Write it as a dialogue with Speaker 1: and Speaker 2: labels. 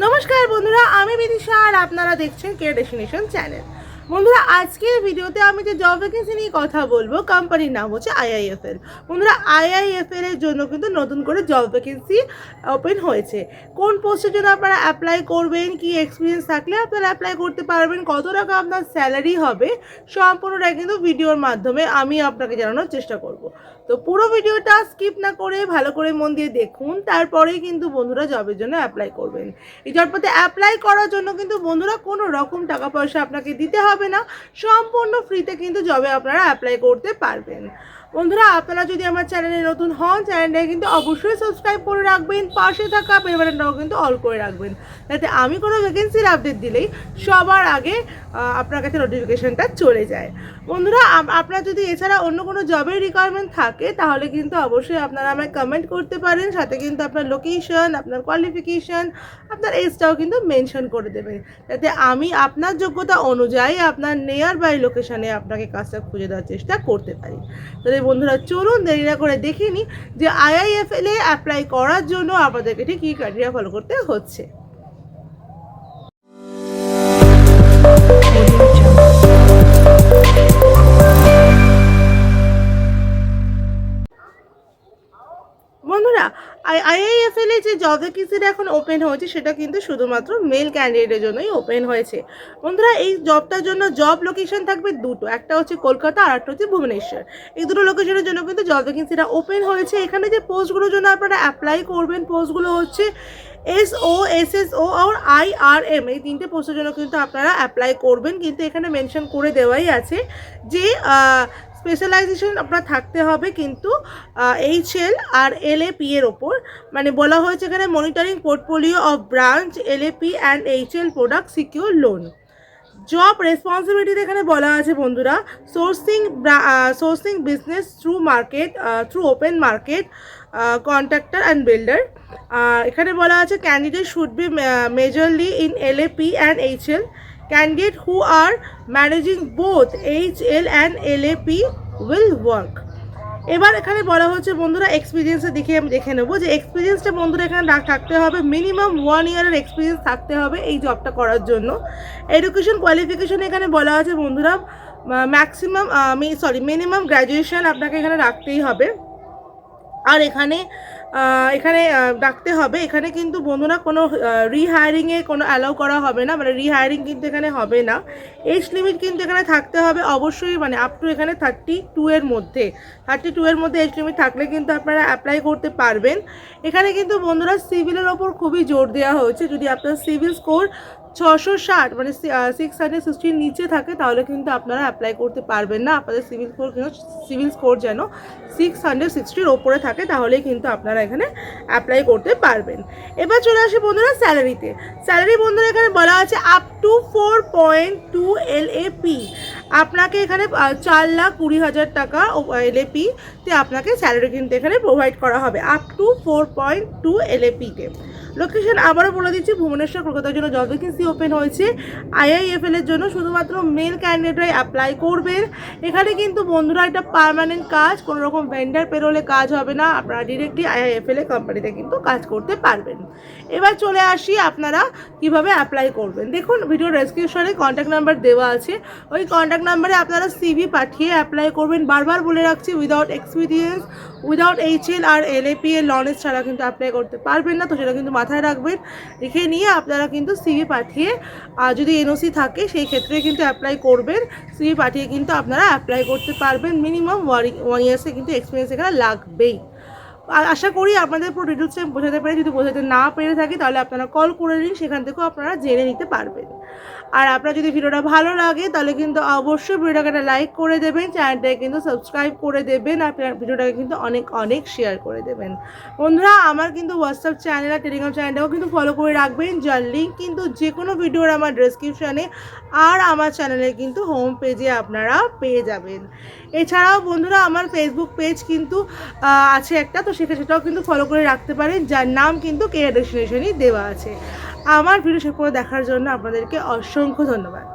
Speaker 1: নমস্কার বন্ধুরা, আমি বিদিশা আর আপনারা দেখছেন কে ডেস্টিনেশন চ্যানেল। বন্ধুরা, আজকের ভিডিওতে আমি যে জব ভ্যাকেন্সি নিয়ে কথা বলবো, কোম্পানির নাম হচ্ছে আইআইএফএল। বন্ধুরা, আইআইএফএল এর জন্য কিন্তু নতুন করে জব ভ্যাকেন্সি ওপেন হয়েছে। কোন পোস্টের জন্য আপনারা অ্যাপ্লাই করবেন, কি এক্সপিরিয়েন্স থাকলে আপনারা অ্যাপ্লাই করতে পারবেন, কত টাকা আপনার স্যালারি হবে, সম্পূর্ণটা কিন্তু ভিডিওর মাধ্যমে আমি আপনাকে জানানোর চেষ্টা করব। তো পুরো ভিডিওটা স্কিপ না করে ভালো করে মন দিয়ে দেখুন, তারপরেই কিন্তু বন্ধুরা জবের জন্য অ্যাপ্লাই করবেন। এই জবটাতে অ্যাপ্লাই করার জন্য কিন্তু বন্ধুরা কোনো রকম টাকা পয়সা আপনাকে দিতে হবে না, সম্পূর্ণ ফ্রিতে কিন্তু জবে আপনারা অ্যাপ্লাই করতে পারবেন। বন্ধুরা, আপনারা যদি আমার চ্যানেলে নতুন হন, চ্যানেলটাকে কিন্তু অবশ্যই সাবস্ক্রাইব করে রাখবেন, পাশে থাকা বেল বাটনটাও কিন্তু অল করে রাখবেন, যাতে আমি কোনো ভ্যাকেন্সির আপডেট দিলেই সবার আগে আপনার কাছে নোটিফিকেশনটা চলে যায়। বন্ধুরা, আপনার যদি এছাড়া অন্য কোনো জবের রিকোয়ারমেন্ট থাকে তাহলে কিন্তু অবশ্যই আপনারা আমায় কমেন্ট করতে পারেন, সাথে কিন্তু আপনার লোকেশন, আপনার কোয়ালিফিকেশান, আপনার এজটাও কিন্তু মেনশন করে দেবেন, যাতে আমি আপনার যোগ্যতা অনুযায়ী আপনার নিয়ার বাই লোকেশানে আপনাকে কাজটা খুঁজে দেওয়ার চেষ্টা করতে পারি। তাহলে বন্ধুরা, চলুন দেরি না করে দেখে নিই যে আইআইএফএল এ অ্যাপ্লাই করার জন্য আপনাদেরকে ঠিক কী ক্রাইটেরিয়া ফলো করতে হচ্ছে। বন্ধুরা, আইআইএফএল এ যে জব ভ্যাকেন্সিটা এখন ওপেন হয়েছে সেটা কিন্তু শুধুমাত্র মেল ক্যান্ডিডেটের জন্যই ওপেন হয়েছে। বন্ধুরা, এই জবটার জন্য জব লোকেশন থাকবে দুটো, একটা হচ্ছে কলকাতা আর একটা হচ্ছে ভুবনেশ্বর। এই দুটো লোকেশনের জন্য কিন্তু জব ভ্যাকেন্সিটা ওপেন হয়েছে। এখানে যে পোস্টগুলোর জন্য আপনারা অ্যাপ্লাই করবেন, পোস্টগুলো হচ্ছে SO, SSO আর IRM, এই তিনটে পোস্টের জন্য কিন্তু আপনারা অ্যাপ্লাই করবেন। কিন্তু এখানে মেনশন করে দেওয়াই আছে যে স্পেশালাইজেশন আপনার থাকতে হবে কিন্তু HL আর LAP এর ওপর, মানে বলা হয়েছে এখানে monitoring portfolio of branch LAP and HL product secure loan. Job responsibility এখানে বলা আছে বন্ধুরা, sourcing business through open market contractor and builder. এখানে বলা আছে candidate should be majorly in LAP and HL। Candidates who are managing both HL and LAP will work. এবার এখানে বলা হচ্ছে বন্ধুরা এক্সপিরিয়েন্সের দিকে আমি দেখে নেবো যে এক্সপিরিয়েন্সটা বন্ধুরা এখানে থাকতে হবে, মিনিমাম 1 ইয়ারের এক্সপিরিয়েন্স থাকতে হবে এই জবটা করার জন্য। এডুকেশন কোয়ালিফিকেশন এখানে বলা আছে বন্ধুরা মিনিমাম গ্র্যাজুয়েশন আপনাকে এখানে রাখতেই হবে। আর এখানে ডাকতে হবে, এখানে কিন্তু বন্ধুরা কোনো রিহায়ারিংয়ে কোনো অ্যালাউ করা হবে না, মানে রিহায়ারিং কিন্তু এখানে হবে না। এজ লিমিট কিন্তু এখানে থাকতে হবে অবশ্যই, মানে আপ টু এখানে 32 এর মধ্যে এজ লিমিট থাকলে কিন্তু আপনারা অ্যাপ্লাই করতে পারবেন। এখানে কিন্তু বন্ধুরা সিভিলের ওপর খুবই জোর দেওয়া হয়েছে। যদি আপনার সিভিল স্কোর 660 মানে 660 নিচে থাকে তাহলে কিন্তু আপনারা অ্যাপ্লাই করতে পারবেন না। আপনাদের সিভিল স্কোর যেন 660 ওপরে থাকে, তাহলেই কিন্তু আপনারা এখানে অ্যাপ্লাই করতে পারবেন। এবার চলে আসি বন্ধুরা স্যালারিতে। স্যালারি বন্ধুরা এখানে বলা আছে আপ টু 4.2 LAP। আপনাকে এখানে 4,20,000 টাকা LAP তে আপনাকে স্যালারি কিন্তু এখানে প্রোভাইড করা হবে, আপ টু 4.2 LAP-তে। লোকেশন আবারও বলে দিচ্ছি, ভুবনেশ্বর কলকাতার জন্য জব ভ্যাকেন্সি ওপেন হয়েছে। আইআইএফএল এর জন্য শুধুমাত্র মেল ক্যান্ডিডেটরাই অ্যাপ্লাই করবেন। এখানে কিন্তু বন্ধুরা এটা পার্মানেন্ট কাজ, কোনো রকম ভেন্ডার পেরোলে কাজ হবে না, আপনারা ডিরেক্টলি আইআইএফএল এর কোম্পানিতে কিন্তু কাজ করতে পারবেন। এবার চলে আসি আপনারা কিভাবে অ্যাপ্লাই করবেন। দেখুন ভিডিও ডেসক্রিপশনে কন্ট্যাক্ট নাম্বার দেওয়া আছে, ওই কন্ট্যাক্ট নাম্বারে আপনারা সিভি পাঠিয়ে অ্যাপ্লাই করবেন। বারবার বলে রাখছি, উইদাউট এক্সপিরিয়েন্স, উইদাউট HL আর LAP এর নলেজ ছাড়া কিন্তু অ্যাপ্লাই করতে পারবেন না। তো সেটা কিন্তু মাথায় রাখবেন, রেখে নিয়ে আপনারা কিন্তু সিভি পাঠিয়ে, যদি NOC থাকে সেই ক্ষেত্রে কিন্তু অ্যাপ্লাই করবেন। সিভি পাঠিয়ে কিন্তু আপনারা অ্যাপ্লাই করতে পারবেন। মিনিমাম 1 ইয়ার্সে কিন্তু এক্সপিরিয়েন্স এখানে লাগবেই। আশা করি আপনাদের পুরো ডিটেলসে বোঝাতে পারি। যদি বোঝাতে না পেরে থাকি তাহলে আপনারা কল করে নিন, সেখান থেকেও আপনারা জেনে নিতে পারবেন। আর আপনার যদি ভিডিওটা ভালো লাগে তাহলে কিন্তু অবশ্যই ভিডিওটাকে একটা লাইক করে দেবেন, চ্যানেলটাকে কিন্তু সাবস্ক্রাইব করে দেবেন, আপনার ভিডিওটাকে কিন্তু অনেক শেয়ার করে দেবেন। বন্ধুরা, আমার কিন্তু হোয়াটসঅ্যাপ চ্যানেল আর টেলিগ্রাম চ্যানেলটাও কিন্তু ফলো করে রাখবেন, যার লিঙ্ক কিন্তু যে কোনো ভিডিওর আমার ডেসক্রিপশানে আর আমার চ্যানেলে কিন্তু হোম পেজে আপনারা পেয়ে যাবেন। এছাড়াও বন্ধুরা আমার ফেসবুক পেজ কিন্তু আছে একটা, তো সেটাও কিন্তু ফলো করে রাখতে পারেন, যার নাম কিন্তু কে ডেস্টিনেশনই দেওয়া আছে। আমার ভিডিও শেষ করে দেখার জন্য আপনাদেরকে অসংখ্য ধন্যবাদ।